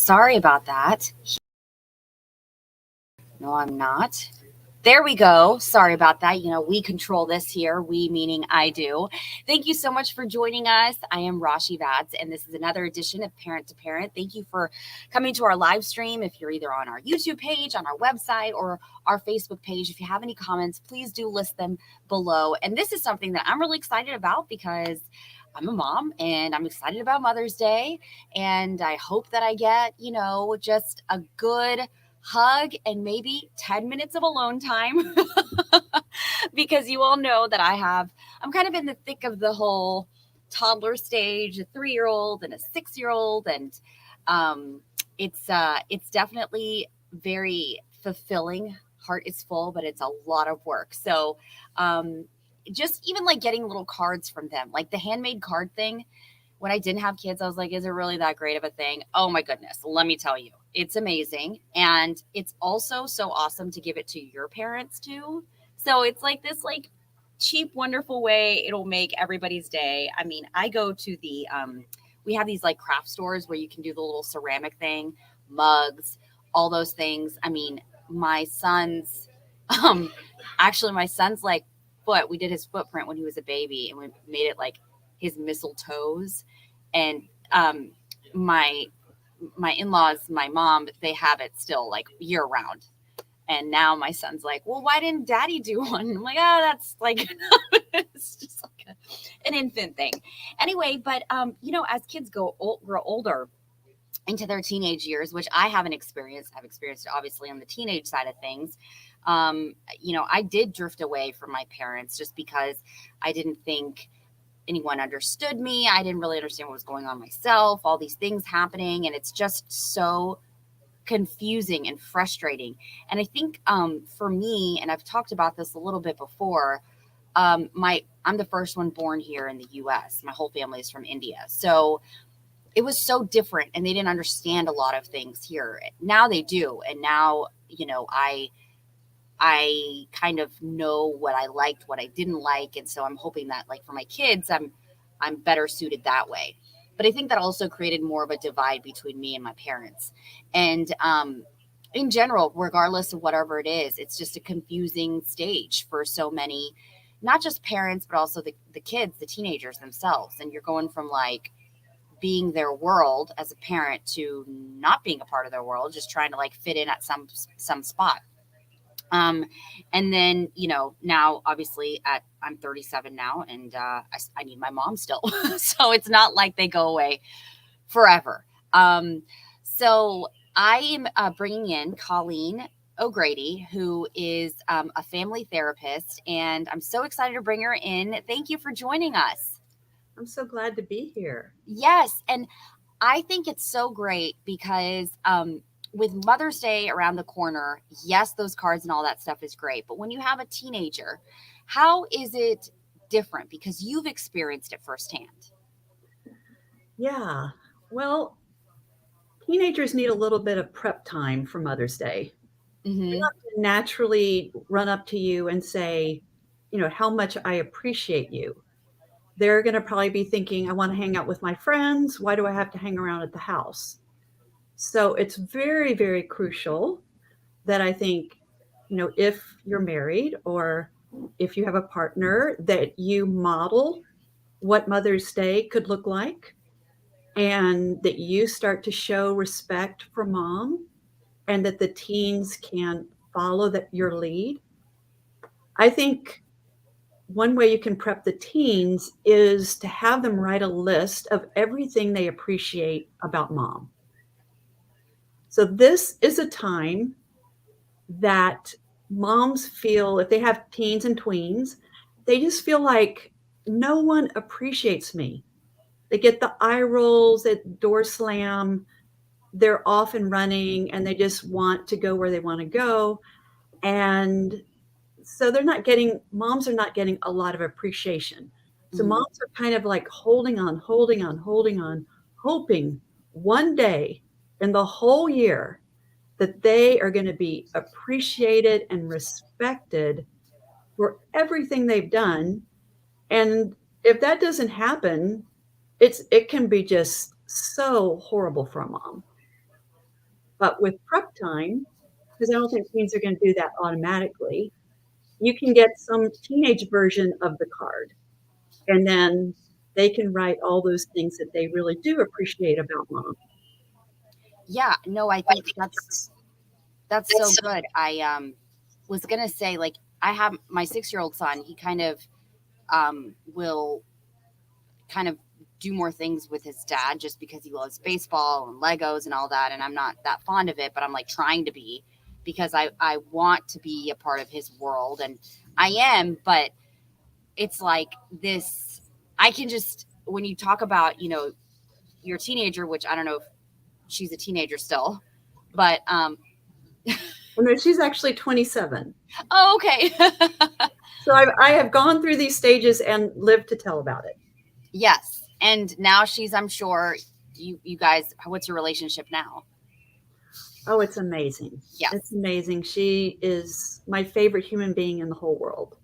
Sorry about that. No, I'm not. There we go. Sorry about that. We control this here. We meaning I do. Thank you so much for joining us. I am Rashi Vats, and this is another edition of Parent to Parent. Thank you for coming to our live stream. If you're either on our YouTube page, on our website, or our Facebook page, if you have any comments, please do list them below. And this is something that I'm really excited about because I'm a mom and I'm excited about Mother's Day. And I hope that I get, just a good hug and maybe 10 minutes of alone time because you all know that I'm kind of in the thick of the whole toddler stage, a 3-year-old and a 6-year-old. And it's definitely very fulfilling. Heart is full, but it's a lot of work. So just even like getting little cards from them, like the handmade card thing. When I didn't have kids, I was like, is it really that great of a thing? Oh my goodness. Let me tell you, it's amazing. And it's also so awesome to give it to your parents too. So it's like this cheap, wonderful way. It'll make everybody's day. I mean, I go to we have these like craft stores where you can do the little ceramic thing, mugs, all those things. I mean, my son's like foot, we did his footprint when he was a baby and we made it like his mistletoes. And my in-laws, my mom, they have it still like year round. And now my son's like, well, why didn't daddy do one? I'm like, oh, that's like, it's just like an infant thing. Anyway, but, as kids grow older into their teenage years, which I haven't experienced, I've experienced it obviously on the teenage side of things. I did drift away from my parents just because I didn't think anyone understood me. I didn't really understand what was going on myself, all these things happening. And it's just so confusing and frustrating. And I think for me, and I've talked about this a little bit before, I'm the first one born here in the US. My whole family is from India. So it was so different and they didn't understand a lot of things here. Now they do. And now, I kind of know what I liked, what I didn't like. And so I'm hoping that like for my kids, I'm better suited that way. But I think that also created more of a divide between me and my parents. And in general, regardless of whatever it is, it's just a confusing stage for so many, not just parents, but also the kids, the teenagers themselves. And you're going from like being their world as a parent to not being a part of their world, just trying to like fit in at some spot. And then, now obviously I'm 37 now and, I need my mom still. So it's not like they go away forever. So I am bringing in Colleen O'Grady, who is a family therapist, and I'm so excited to bring her in. Thank you for joining us. I'm so glad to be here. Yes. And I think it's so great because, with Mother's Day around the corner, yes, those cards and all that stuff is great. But when you have a teenager, how is it different? Because you've experienced it firsthand. Yeah. Well, teenagers need a little bit of prep time for Mother's Day. Mm-hmm. They don't naturally run up to you and say, how much I appreciate you. They're going to probably be thinking, I want to hang out with my friends. Why do I have to hang around at the house? So it's very, very crucial that I think, if you're married or if you have a partner, that you model what Mother's Day could look like and that you start to show respect for mom and that the teens can follow your lead. I think one way you can prep the teens is to have them write a list of everything they appreciate about mom. So this is a time that moms feel, if they have teens and tweens, they just feel like no one appreciates me. They get the eye rolls, the door slam, they're off and running, and they just want to go where they want to go. And so moms are not getting a lot of appreciation. So Mm-hmm. moms are kind of like holding on, hoping one day in the whole year that they are going to be appreciated and respected for everything they've done. And if that doesn't happen, it can be just so horrible for a mom. But with prep time, because I don't think teens are going to do that automatically, you can get some teenage version of the card. And then they can write all those things that they really do appreciate about mom. Yeah, no, I think that's so good. I was gonna say, like, I have my 6-year-old son. He kind of will kind of do more things with his dad just because he loves baseball and Legos and all that. And I'm not that fond of it, but I'm like trying to be, because I want to be a part of his world, and I am. But it's like this, I can just, when you talk about, your teenager, which I don't know if she's a teenager still, but Well, no, she's actually 27. oh, okay. So I have gone through these stages and lived to tell about it. Yes. And now she's, I'm sure, you guys, what's your relationship now? Oh, it's amazing. Yes. It's amazing. She is my favorite human being in the whole world.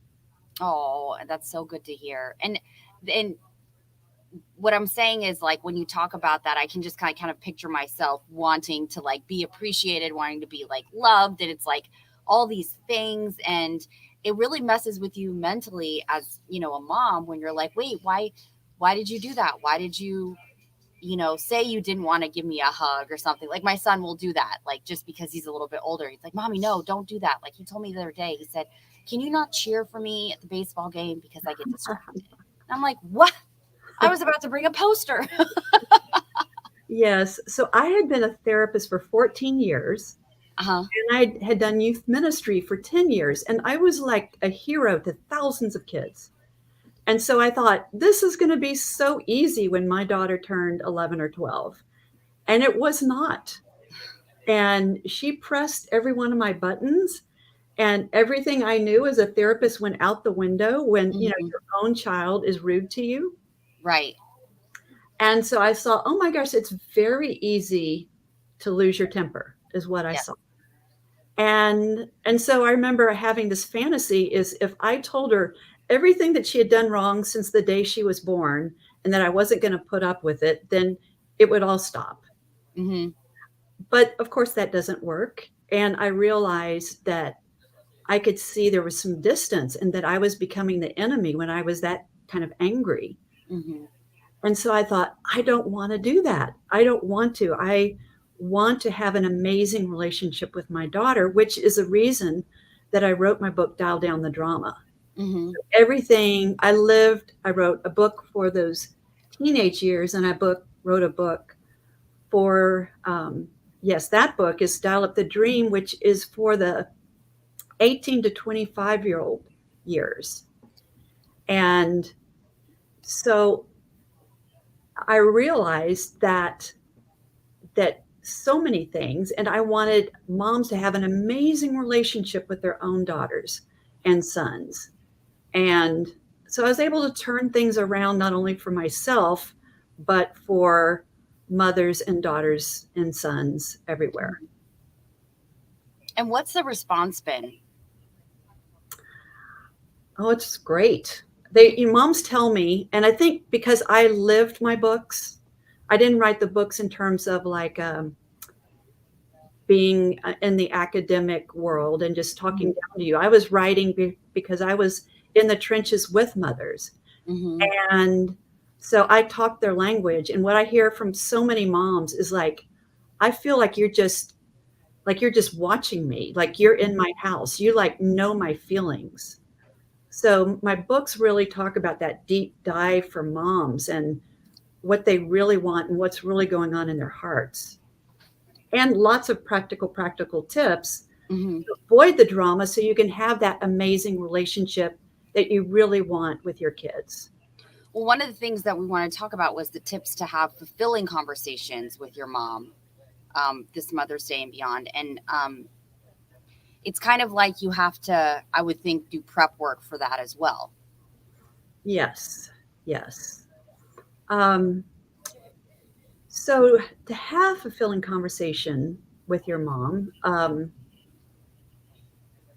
Oh, that's so good to hear. And what I'm saying is, like, when you talk about that, I can just kind of picture myself wanting to like be appreciated, wanting to be like loved, and it's like all these things, and it really messes with you mentally as, a mom, when you're like, wait, why did you do that? Why did you, say you didn't want to give me a hug or something? Like, my son will do that, like, just because he's a little bit older. He's like, Mommy, no, don't do that. Like, he told me the other day, he said, can you not cheer for me at the baseball game because I get distracted? And I'm like, what? I was about to bring a poster. Yes. So I had been a therapist for 14 years. Uh-huh. And I had done youth ministry for 10 years. And I was like a hero to thousands of kids. And so I thought, this is going to be so easy when my daughter turned 11 or 12. And it was not. And she pressed every one of my buttons. And everything I knew as a therapist went out the window when, your own child is rude to you. Right. And so I saw, oh my gosh, it's very easy to lose your temper, is what I saw. And so I remember having this fantasy, is if I told her everything that she had done wrong since the day she was born and that I wasn't going to put up with it, then it would all stop. Mm-hmm. But of course that doesn't work. And I realized that I could see there was some distance and that I was becoming the enemy when I was that kind of angry. Mm-hmm. And so I thought, I don't want to do that. I don't want to. I want to have an amazing relationship with my daughter, which is a reason that I wrote my book, Dial Down the Drama. Mm-hmm. Everything I wrote a book for those teenage years, and I wrote a book for, that book is Dial Up the Dream, which is for the 18 to 25-year-old years. And so I realized that so many things, and I wanted moms to have an amazing relationship with their own daughters and sons. And so I was able to turn things around, not only for myself, but for mothers and daughters and sons everywhere. And what's the response been? Oh, it's great. Moms tell me, and I think because I lived my books, I didn't write the books in terms of like being in the academic world and just talking down to you. I was writing because I was in the trenches with mothers. Mm-hmm. And so I talk their language. And what I hear from so many moms is like, I feel like you're just watching me, like you're in my house. You like know my feelings. So my books really talk about that deep dive for moms and what they really want and what's really going on in their hearts. And lots of practical tips to avoid the drama so you can have that amazing relationship that you really want with your kids. Well, one of the things that we want to talk about was the tips to have fulfilling conversations with your mom this Mother's Day and beyond. And it's kind of like you have to, I would think, do prep work for that as well. Yes. So to have fulfilling conversation with your mom,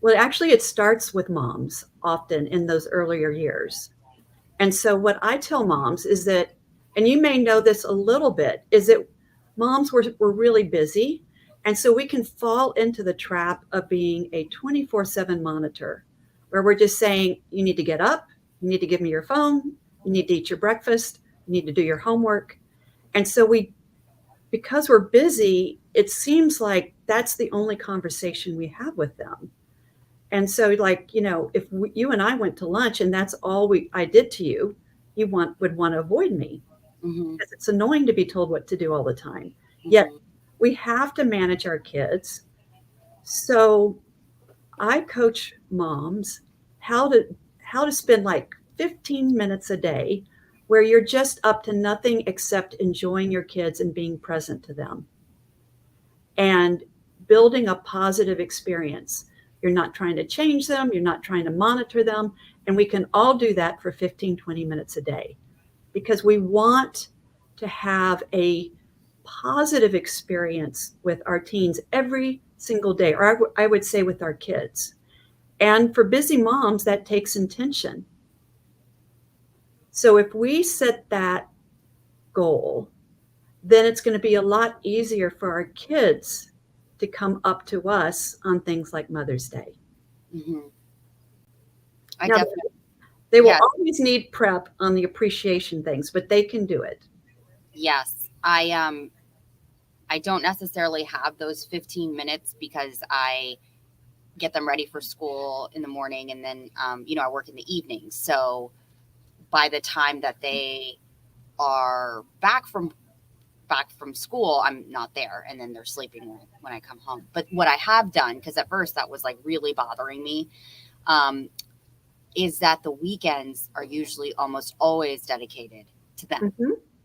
well, actually it starts with moms often in those earlier years. And so what I tell moms is that, and you may know this a little bit, is that moms were really busy. And so we can fall into the trap of being a 24/7 monitor where we're just saying, you need to get up, you need to give me your phone, you need to eat your breakfast, you need to do your homework. And so because we're busy, it seems like that's the only conversation we have with them. And so, like, if you and I went to lunch and that's all I did to you, you would want to avoid me because it's annoying to be told what to do all the time. Yet we have to manage our kids. So I coach moms how to spend like 15 minutes a day where you're just up to nothing except enjoying your kids and being present to them and building a positive experience. You're not trying to change them, you're not trying to monitor them, and we can all do that for 15, 20 minutes a day because we want to have a positive experience with our teens every single day, or I would say with our kids. And for busy moms, that takes intention. So if we set that goal, then it's going to be a lot easier for our kids to come up to us on things like Mother's Day. I now, definitely. They will always need prep on the appreciation things, but they can do it. Yes. I don't necessarily have those 15 minutes because I get them ready for school in the morning and then, I work in the evening. So by the time that they are back from school, I'm not there. And then they're sleeping when I come home. But what I have done, because at first that was like really bothering me, is that the weekends are usually almost always dedicated to them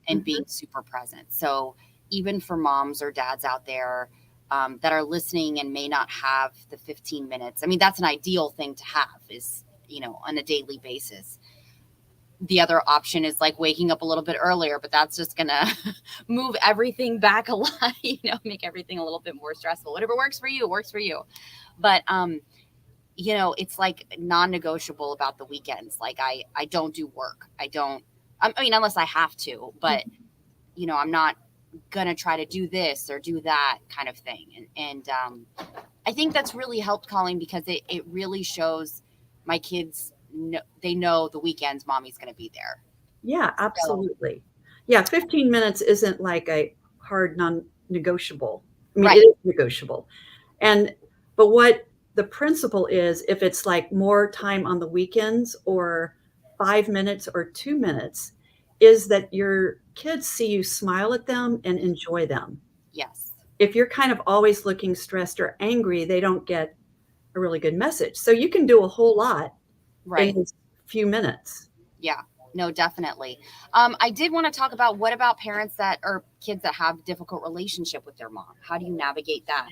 and being super present. So even for moms or dads out there that are listening and may not have the 15 minutes, I mean, that's an ideal thing to have is, on a daily basis. The other option is like waking up a little bit earlier, but that's just going to move everything back a lot, make everything a little bit more stressful. Whatever works for you, works for you. But, it's like non-negotiable about the weekends. Like I don't do work. Unless I have to, but I'm not going to try to do this or do that kind of thing. And I think that's really helped, Colleen, because it really shows my kids, they know the weekends mommy's going to be there. Yeah, absolutely. Yeah, 15 minutes isn't like a hard non-negotiable. I mean, It is negotiable. But what the principle is, if it's like more time on the weekends or 5 minutes or 2 minutes, is that your kids see you smile at them and enjoy them. Yes. If you're kind of always looking stressed or angry, they don't get a really good message. So you can do a whole lot in a few minutes. Yeah, no, definitely. I did want to talk about what about parents or kids that have difficult relationship with their mom? How do you navigate that?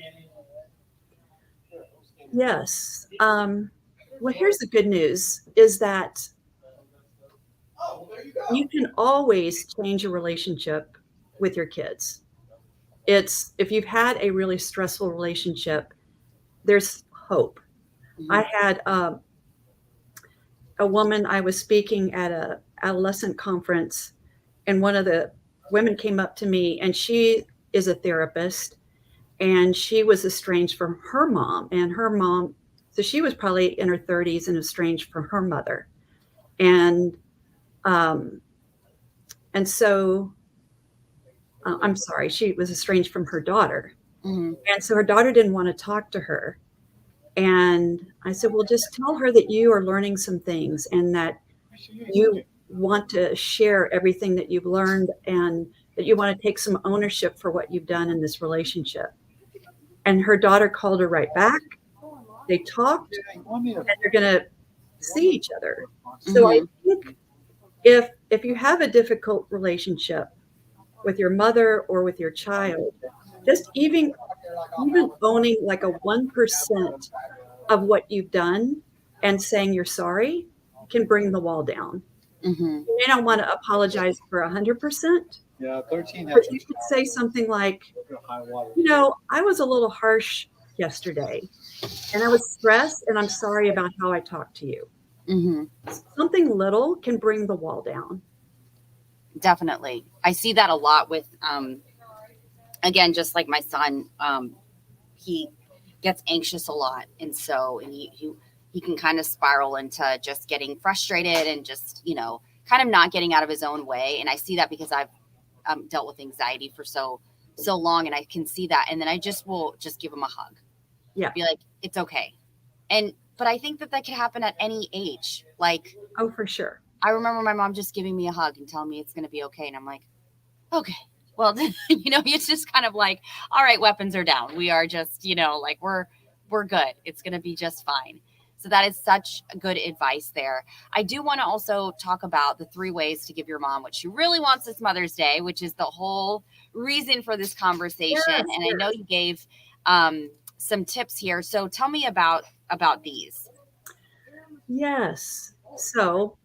Yes. Well, here's the good news is that you can always change a relationship with your kids. If you've had a really stressful relationship, there's hope. I had a woman, I was speaking at a adolescent conference, and one of the women came up to me, and she is a therapist, and she was estranged from her mom, so she was probably in her 30s and estranged from her mother. And so I'm sorry, she was estranged from her daughter. And so her daughter didn't want to talk to her. And I said, well, just tell her that you are learning some things and that you want to share everything that you've learned and that you want to take some ownership for what you've done in this relationship. And her daughter called her right back. They talked, and they're going to see each other. So I think if you have a difficult relationship with your mother or with your child, just even owning like a 1% of what you've done and saying you're sorry can bring the wall down. You may not want to apologize for 100%. Yeah, 13. But you could say something like, I was a little harsh yesterday and I was stressed and I'm sorry about how I talked to you. Something little can bring the wall down. Definitely. I see that a lot with, again, just like my son, he gets anxious a lot, and so and he can kind of spiral into just getting frustrated and just kind of not getting out of his own way. And I see that because I've dealt with anxiety for so long, and I can see that. And then I just will just give him a hug, Yeah. be like, it's okay. But I think that could happen at any age. Like, Oh, for sure. I remember my mom just giving me a hug and telling me it's going to be okay. And I'm like, okay, well, it's just kind of like, all right, weapons are down. We are just, like we're good. It's going to be just fine. So that is such good advice there. I do want to also talk about the 3 ways to give your mom what she really wants this Mother's Day, which is the whole reason for this conversation. Yes, And yes. I know you gave some tips here. So tell me about these. Yes. So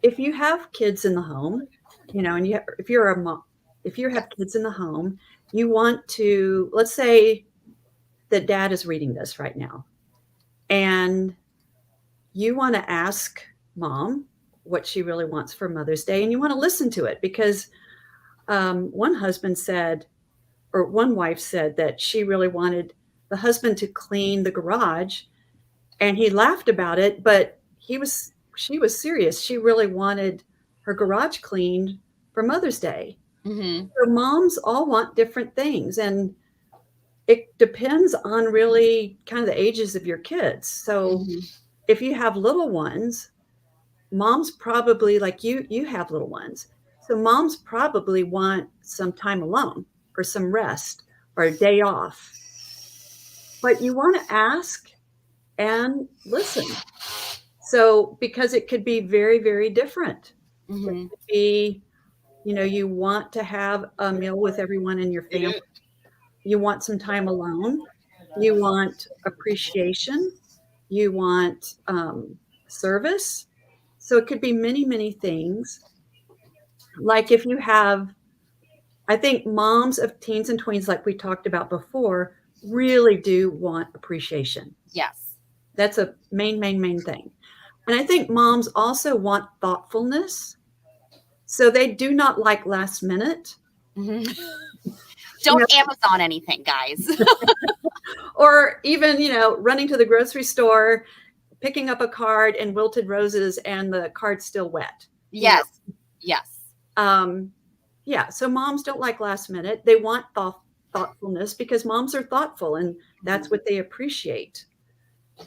if you have kids in the home, and if you're a mom, if you have kids in the home, you want to, let's say that dad is reading this right now, and you want to ask mom what she really wants for Mother's Day, and you want to listen to it because one husband said, or one wife said that she really wanted the husband to clean the garage, and he laughed about it, but she was serious. She really wanted her garage cleaned for Mother's Day. Mm-hmm. So moms all want different things, and it depends on really kind of the ages of your kids. So Mm-hmm. if you have little ones, moms probably, like you have little ones. So moms probably want some time alone or some rest or a day off. But you want to ask and listen. So because it could be very, very different. It Mm-hmm. could be, you want to have a meal with everyone in your family. You want some time alone. You want appreciation. You want service. So it could be many, many things. Like if you have, I think moms of teens and tweens, like we talked about before, really do want appreciation. Yes. That's a main thing. And I think moms also want thoughtfulness. So they do not like last minute. Mm-hmm. You know, Don't Amazon anything, guys. or even, running to the grocery store, picking up a card and wilted roses and the card's still wet. Yes. Yes. Yeah. So moms don't like last minute. They want thoughtfulness because moms are thoughtful and that's Mm-hmm. what they appreciate.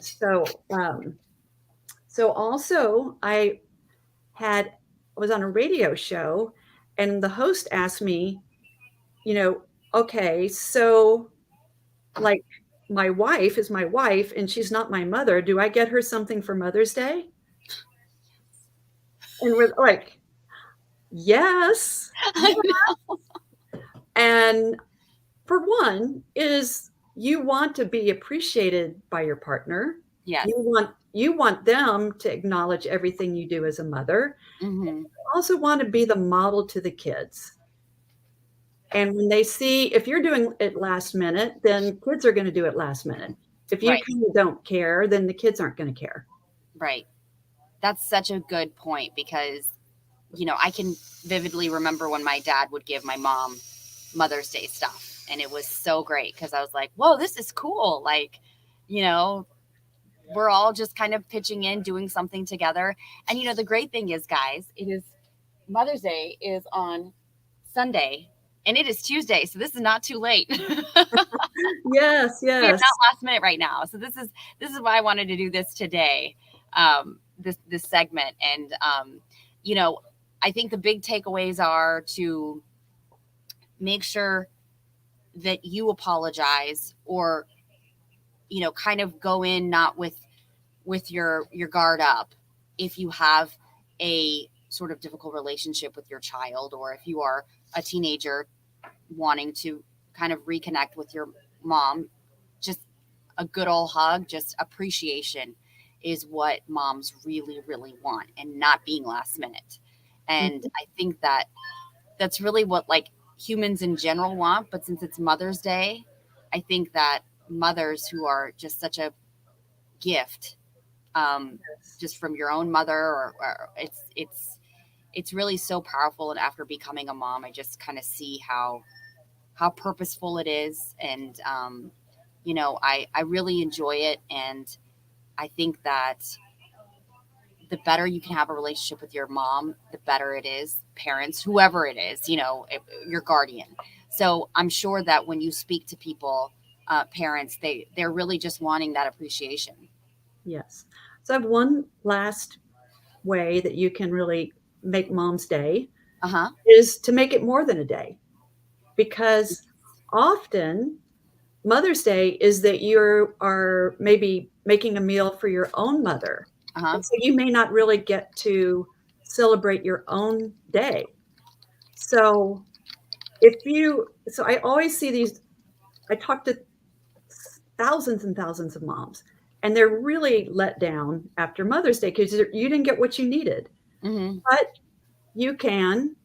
So also I was on a radio show and the host asked me, okay, so like my wife is my wife and she's not my mother. Do I get her something for Mother's Day? And we're like, yes. I know. And for one is you want to be appreciated by your partner. Yes. You want them to acknowledge everything you do as a mother. Mm-hmm. You also want to be the model to the kids. And when they see if you're doing it last minute, then kids are going to do it last minute. If you Right. kind of don't care, then the kids aren't going to care. Right. That's such a good point because, I can vividly remember when my dad would give my mom Mother's Day stuff. And it was so great because I was like, whoa, this is cool. Like, we're all just kind of pitching in, doing something together. And, the great thing is, guys, Mother's Day is on Sunday and it is Tuesday. So this is not too late. Yes, We are yes. not last minute right now. So this is why I wanted to do this today, this segment. And, I think the big takeaways are to make sure that you apologize or, kind of go in not with your guard up if you have a sort of difficult relationship with your child, or if you are a teenager wanting to kind of reconnect with your mom. Just a good old hug, just appreciation is what moms really, really want, and not being last minute. And I think that that's really what like humans in general want. But since it's Mother's Day, I think that mothers who are just such a gift, just from your own mother, or it's really so powerful. And after becoming a mom, I just kind of see how purposeful it is, and I really enjoy it. And I think that the better you can have a relationship with your mom, the better it is, parents, whoever it is, your guardian. So I'm sure that when you speak to people, parents, they're really just wanting that appreciation. Yes. So I have one last way that you can really make mom's day Uh huh. is to make it more than a day, because often Mother's Day is that you are maybe making a meal for your own mother. Uh huh. And so you may not really get to celebrate your own day. So so I always see these, I talk to thousands and thousands of moms, and they're really let down after Mother's Day because you didn't get what you needed. Mm-hmm. But you can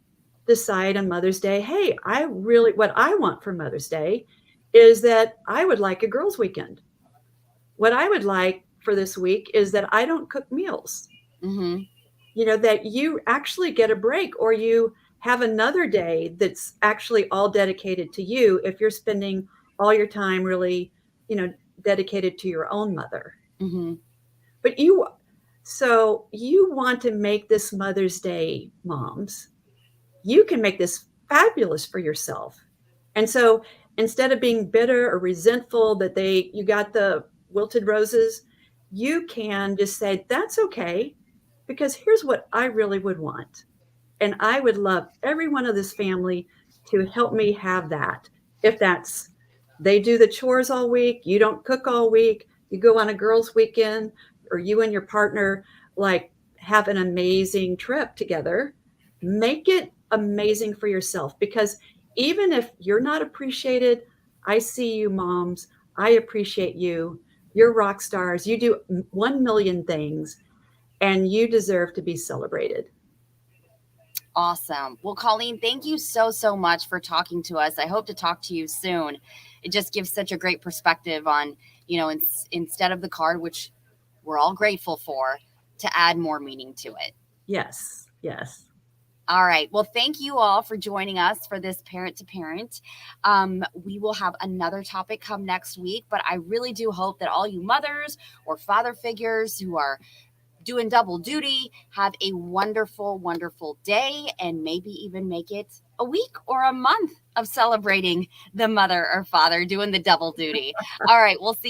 decide on Mother's Day, hey, what I want for Mother's Day is that I would like a girls' weekend. What I would like for this week is that I don't cook meals, Mm-hmm. that you actually get a break, or you have another day that's actually all dedicated to you if you're spending all your time really, you know, dedicated to your own mother. Mm-hmm. But you want to make this Mother's Day, moms, you can make this fabulous for yourself. And so instead of being bitter or resentful that you got the wilted roses, you can just say, that's okay, because here's what I really would want. And I would love every one of this family to help me have that. If that's they do the chores all week, you don't cook all week, you go on a girls' weekend, or you and your partner like have an amazing trip together, make it amazing for yourself, because even if you're not appreciated, I see you, moms. I appreciate you. You're rock stars. You do 1 million things, and you deserve to be celebrated. Awesome. Well, Colleen, thank you so, so much for talking to us. I hope to talk to you soon. It just gives such a great perspective on, instead of the card, which we're all grateful for, to add more meaning to it. Yes, yes. All right. Well, thank you all for joining us for this parent to parent. We will have another topic come next week, but I really do hope that all you mothers or father figures who are doing double duty have a wonderful, wonderful day, and maybe even make it a week or a month of celebrating the mother or father doing the double duty. All right. We'll see.